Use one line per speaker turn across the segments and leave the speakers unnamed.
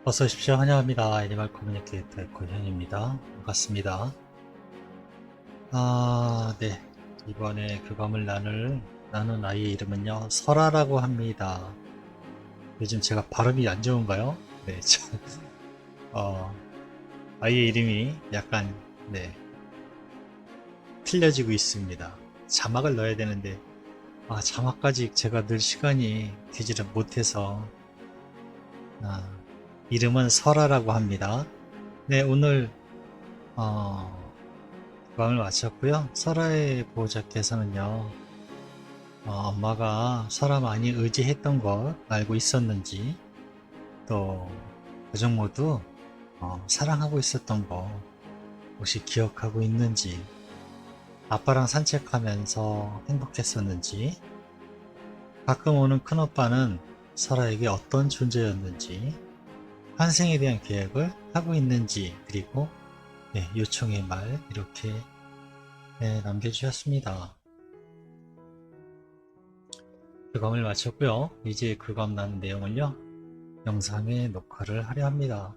어서 오십시오. 환영합니다. 애니멀 커뮤니케이터의 권현입니다. 반갑습니다. 네. 이번에 교감을 나눈 아이의 이름은요, 설아라고 합니다. 요즘 제가 발음이 안 좋은가요? 네, 어, 아이의 이름이 약간, 네, 틀려지고 있습니다. 자막을 넣어야 되는데, 자막까지 제가 넣을 시간이 되지를 못해서, 아, 이름은 설아라고 합니다. 네, 오늘, 어, 교감을 마쳤고요. 설아의 보호자께서는요, 엄마가 설아 많이 의지했던 것 알고 있었는지, 또 가족 모두 사랑하고 있었던 거 혹시 기억하고 있는지, 아빠랑 산책하면서 행복했었는지, 가끔 오는 큰오빠는 설아에게 어떤 존재였는지, 환생에 대한 계획을 하고 있는지, 그리고 요청의 말 이렇게 남겨주셨습니다. 교감을 마쳤고요. 이제 교감 나눈 내용을요, 영상에 녹화를 하려 합니다.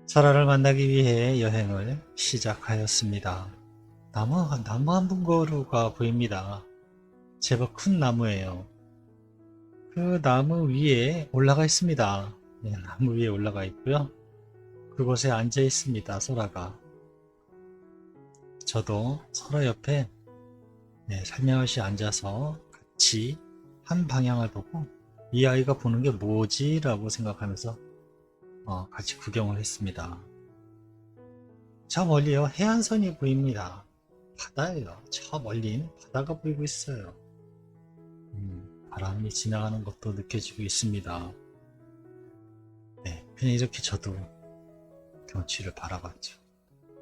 설아를 만나기 위해 여행을 시작하였습니다. 나무 한 그루가 보입니다. 제법 큰 나무예요. 그 나무 위에 올라가 있습니다. 네, 나무 위에 올라가 있고요. 그곳에 앉아 있습니다. 설아가. 저도 설아 옆에 살며시 앉아서 같이 한 방향을 보고 이 아이가 보는 게 뭐지? 라고 생각하면서 같이 구경을 했습니다. 저 멀리요, 해안선이 보입니다. 바다예요. 저 멀린 바다가 보이고 있어요. 바람이 지나가는 것도 느껴지고 있습니다. 네, 그냥 이렇게 저도 경치를 바라봤죠.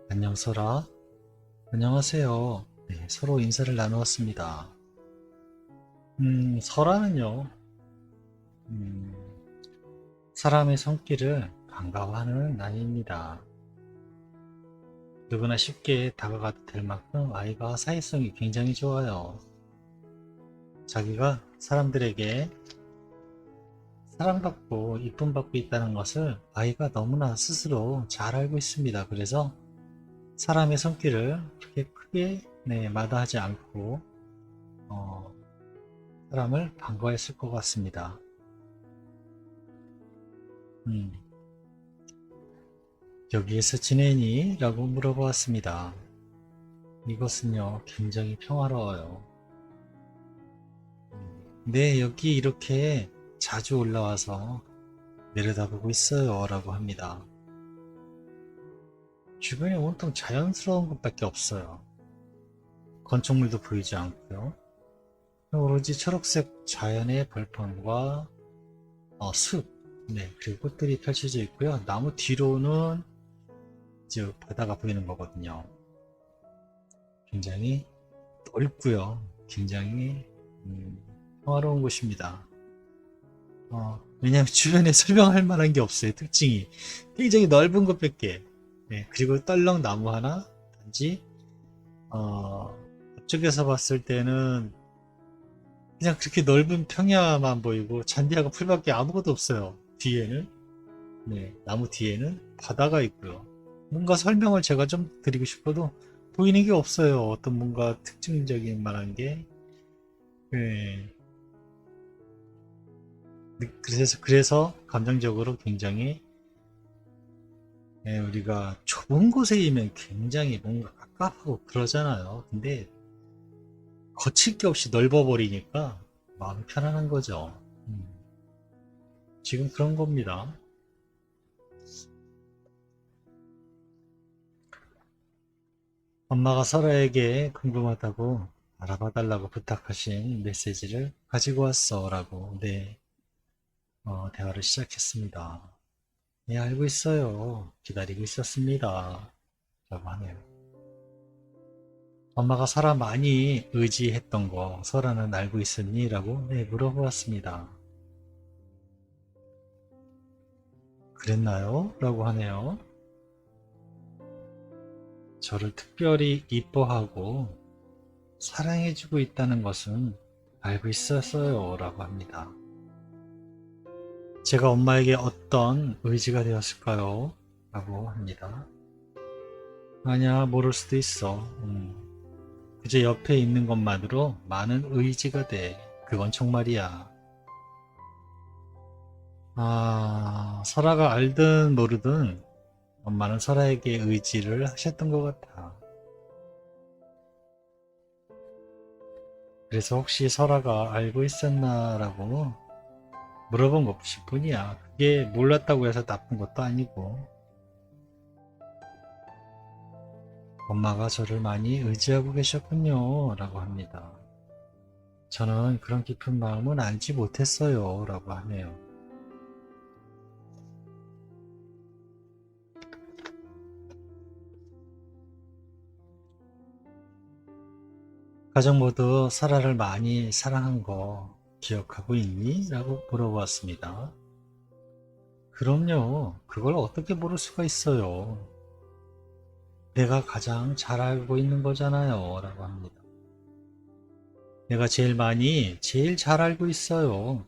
안녕, 설아. 안녕하세요. 네, 서로 인사를 나누었습니다. 설아는요, 음, 사람의 손길을 반가워하는 아이입니다. 누구나 쉽게 다가가도 될 만큼 아이가 사회성이 굉장히 좋아요. 자기가 사람들에게 사랑받고 이쁨 받고 있다는 것을 아이가 너무나 스스로 잘 알고 있습니다. 그래서 사람의 손길을 그렇게 크게 마다하지 않고 어, 사람을 반가워했을 것 같습니다. 음, 여기에서 지내니? 라고 물어보았습니다. 이곳은요, 굉장히 평화로워요. 네, 여기 이렇게 자주 올라와서 내려다보고 있어요. 라고 합니다. 주변에 온통 자연스러운 것밖에 없어요. 건축물도 보이지 않고요. 오로지 초록색 자연의 벌판과 숲, 그리고 꽃들이 펼쳐져 있고요. 나무 뒤로는 이제 바다가 보이는 거거든요. 굉장히 넓고요. 굉장히 평화로운 곳입니다. 왜냐하면 주변에 설명할 만한 게 없어요. 특징이 굉장히 넓은 곳밖에. 그리고 떨렁 나무 하나 단지 앞쪽에서 봤을 때는 그냥 그렇게 넓은 평야만 보이고 잔디하고 풀밖에 아무것도 없어요. 뒤에는 나무 뒤에는 바다가 있고요. 뭔가 설명을 제가 좀 드리고 싶어도 보이는 게 없어요. 어떤 뭔가 특징적인 만한 게. 네. 그래서 감정적으로 굉장히 우리가 좁은 곳에 있으면 굉장히 뭔가 갑갑하고 그러잖아요. 근데 거칠 게 없이 넓어버리니까 마음이 편안한 거죠. 지금 그런 겁니다. 엄마가 설아에게 궁금하다고 알아봐달라고 부탁하신 메시지를 가지고 왔어 라고 대화를 시작했습니다. 네, 알고 있어요. 기다리고 있었습니다. 라고 하네요. 엄마가 설아 많이 의지했던 거 설아는 알고 있었니? 라고 물어보았습니다. 그랬나요? 라고 하네요. 저를 특별히 이뻐하고 사랑해주고 있다는 것은 알고 있었어요. 라고 합니다. 제가 엄마에게 어떤 의지가 되었을까요? 라고 합니다. 아니야, 모를 수도 있어. 그저 옆에 있는 것만으로 많은 의지가 돼. 그건 정말이야. 아, 설아가 알든 모르든 엄마는 설아에게 의지를 하셨던 것 같아. 그래서 혹시 설아가 알고 있었나라고 물어본 것일 뿐이야. 그게 몰랐다고 해서 나쁜 것도 아니고. 엄마가 저를 많이 의지하고 계셨군요. 라고 합니다. 저는 그런 깊은 마음은 알지 못했어요. 라고 하네요. 가족 모두 설아를 많이 사랑한 거 기억하고 있니? 라고 물어보았습니다. 그럼요. 그걸 어떻게 모를 수가 있어요. 내가 가장 잘 알고 있는 거잖아요. 라고 합니다. 내가 제일 잘 알고 있어요.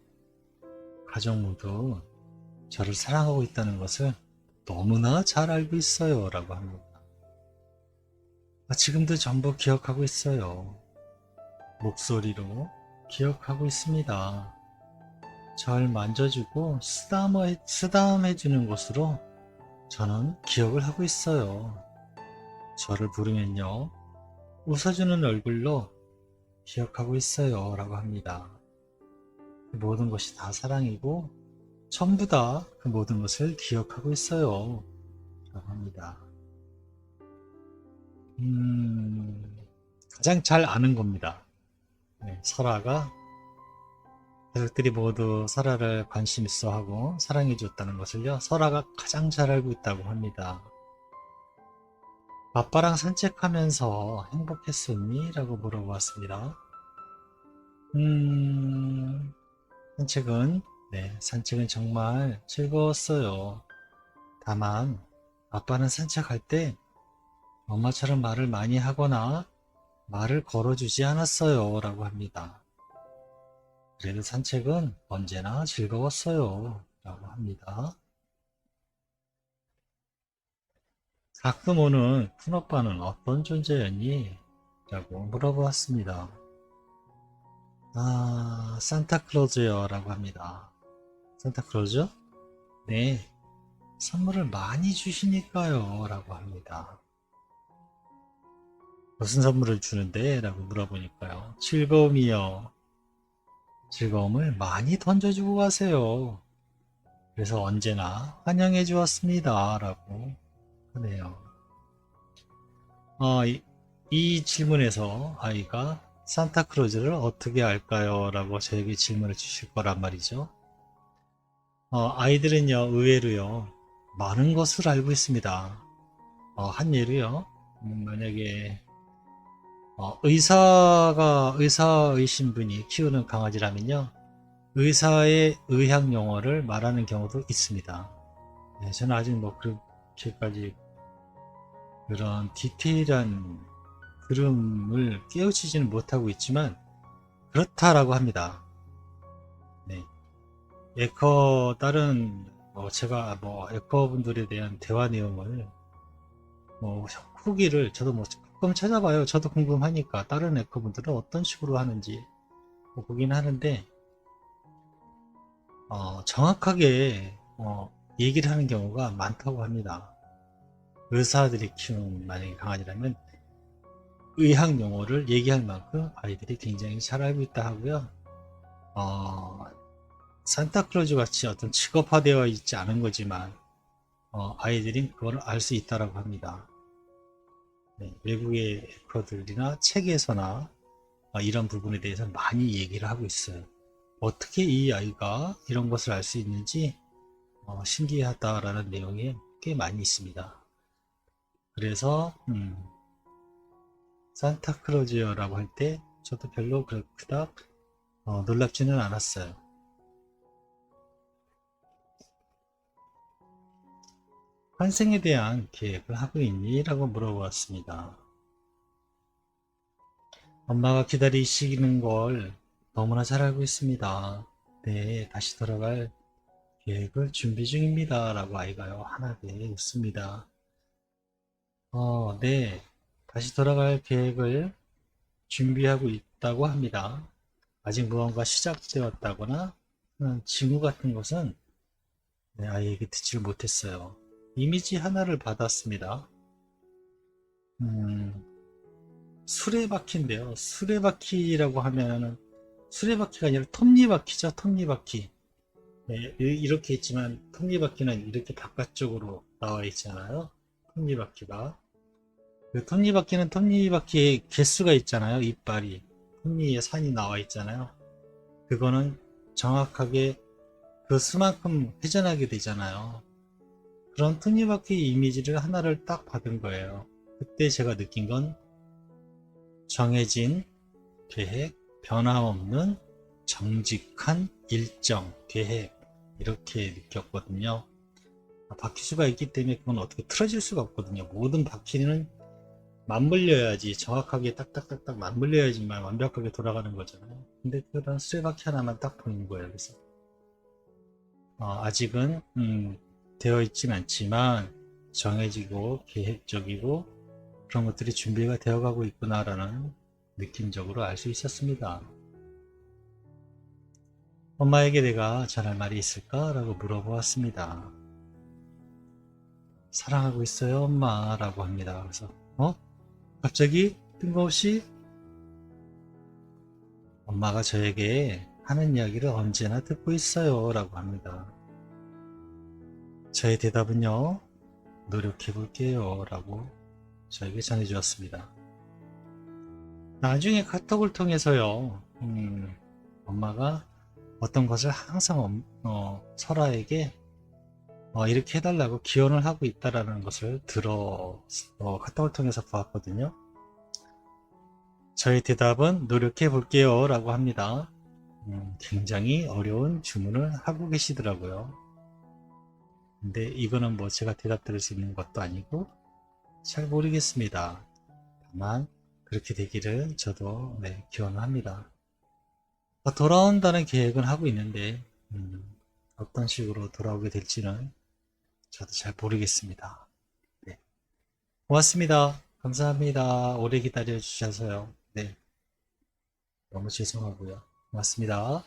가족 모두 저를 사랑하고 있다는 것을 너무나 잘 알고 있어요. 라고 합니다. 지금도 전부 기억하고 있어요. 목소리로 기억하고 있습니다. 절 만져주고 쓰담해주는 것으로 저는 기억을 하고 있어요. 저를 부르면요. 웃어주는 얼굴로 기억하고 있어요. 라고 합니다. 그 모든 것이 다 사랑이고 전부 다 그 모든 것을 기억하고 있어요. 라고 합니다. 가장 잘 아는 겁니다. 네, 설아가 가족들이 모두 설아를 관심 있어 하고 사랑해 줬다는 것을요. 설아가 가장 잘 알고 있다고 합니다. 아빠랑 산책하면서 행복했었니? 라고 물어보았습니다. 음, 산책은, 네, 산책은 정말 즐거웠어요. 다만, 아빠는 산책할 때 엄마처럼 말을 많이 하거나 말을 걸어주지 않았어요. 라고 합니다. 그래도 산책은 언제나 즐거웠어요. 라고 합니다. 가끔 오는 큰오빠는 어떤 존재였니? 라고 물어보았습니다. 아, 산타클로즈요. 라고 합니다. 산타클로즈? 네, 선물을 많이 주시니까요. 라고 합니다. 무슨 선물을 주는데? 라고 물어보니까요. 즐거움이요. 즐거움을 많이 던져주고 가세요. 그래서 언제나 환영해 주었습니다. 라고 하네요. 이 질문에서 아이가 산타크로즈를 어떻게 알까요? 라고 저에게 질문을 주실 거란 말이죠. 아이들은요, 의외로요, 많은 것을 알고 있습니다. 한 예로요, 만약에 의사이신 분이 키우는 강아지라면요, 의사의 의학 용어를 말하는 경우도 있습니다. 네, 저는 아직 뭐 그렇게까지 그런 디테일한 그림을 깨우치지는 못하고 있지만 그렇다라고 합니다. 네. 다른 제가 에커 분들에 대한 대화 내용을 후기를 저도 가끔 찾아봐요. 저도 궁금하니까 다른 에커 분들은 어떤 식으로 하는지 보긴 하는데 정확하게 얘기를 하는 경우가 많다고 합니다. 의사들이 키우는 만약에 강아지라면 의학 용어를 얘기할 만큼 아이들이 굉장히 잘 알고 있다 하고요. 어, 산타클로즈 같이 어떤 직업화되어 있지 않은 거지만 아이들이 그걸 알 수 있다라고 합니다. 네, 외국의 에커들이나 책에서나 이런 부분에 대해서 많이 얘기를 하고 있어요. 어떻게 이 아이가 이런 것을 알 수 있는지 신기하다라는 내용이 꽤 많이 있습니다. 그래서 산타클로즈라고 할 때 저도 별로 그닥 놀랍지는 않았어요. 환생에 대한 계획을 하고 있니? 라고 물어보았습니다. 엄마가 기다리시는 걸 너무나 잘 알고 있습니다. 네, 다시 돌아갈 계획을 준비 중입니다. 라고 아이가요. 환하게 웃습니다. 네. 다시 돌아갈 계획을 준비하고 있다고 합니다. 아직 무언가 시작되었다거나 징후 같은 것은 네, 아이에게 듣지를 못했어요. 이미지 하나를 받았습니다. 음, 수레바퀴인데요. 수레바퀴라고 하면은 수레바퀴가 아니라 톱니바퀴죠. 톱니바퀴. 네, 이렇게 있지만 톱니바퀴는 이렇게 바깥쪽으로 나와 있잖아요. 톱니바퀴가. 그 톱니바퀴는 톱니바퀴의 개수가 있잖아요. 이빨이. 톱니에 산이 나와 있잖아요. 그거는 정확하게 그 수만큼 회전하게 되잖아요. 그런 톱니바퀴 이미지를 하나를 딱 받은 거예요. 그때 제가 느낀 건 정해진 계획, 변함없는 정직한 일정, 계획 이렇게 느꼈거든요. 바퀴수가 있기 때문에 그건 어떻게 틀어질 수가 없거든요. 모든 바퀴는 맞물려야지 정확하게 딱딱딱딱 맞물려야지만 완벽하게 돌아가는 거잖아요. 근데 그런 수레바퀴 하나만 딱 보이는 거예요. 그래서 아직은 되어 있진 않지만 정해지고 계획적이고 그런 것들이 준비가 되어 가고 있구나라는 느낌적으로 알 수 있었습니다. 엄마에게 내가 전할 말이 있을까? 라고 물어보았습니다. 사랑하고 있어요 엄마 라고 합니다. 그래서 갑자기 뜬금없이 엄마가 저에게 하는 이야기를 언제나 듣고 있어요 라고 합니다. 저의 대답은요, 노력해 볼게요 라고 저에게 전해주었습니다. 나중에 카톡을 통해서요, 엄마가 어떤 것을 항상 설아에게 이렇게 해달라고 기원을 하고 있다라는 것을 카톡을 통해서 보았거든요. 저의 대답은 노력해 볼게요 라고 합니다. 굉장히 어려운 주문을 하고 계시더라고요. 근데 이거는 뭐 제가 대답 드릴 수 있는 것도 아니고 잘 모르겠습니다. 다만 그렇게 되기를 저도 기원을 합니다. 돌아온다는 계획은 하고 있는데 어떤 식으로 돌아오게 될지는 저도 잘 모르겠습니다. 네. 고맙습니다. 감사합니다. 오래 기다려 주셔서요. 네. 너무 죄송하고요. 고맙습니다.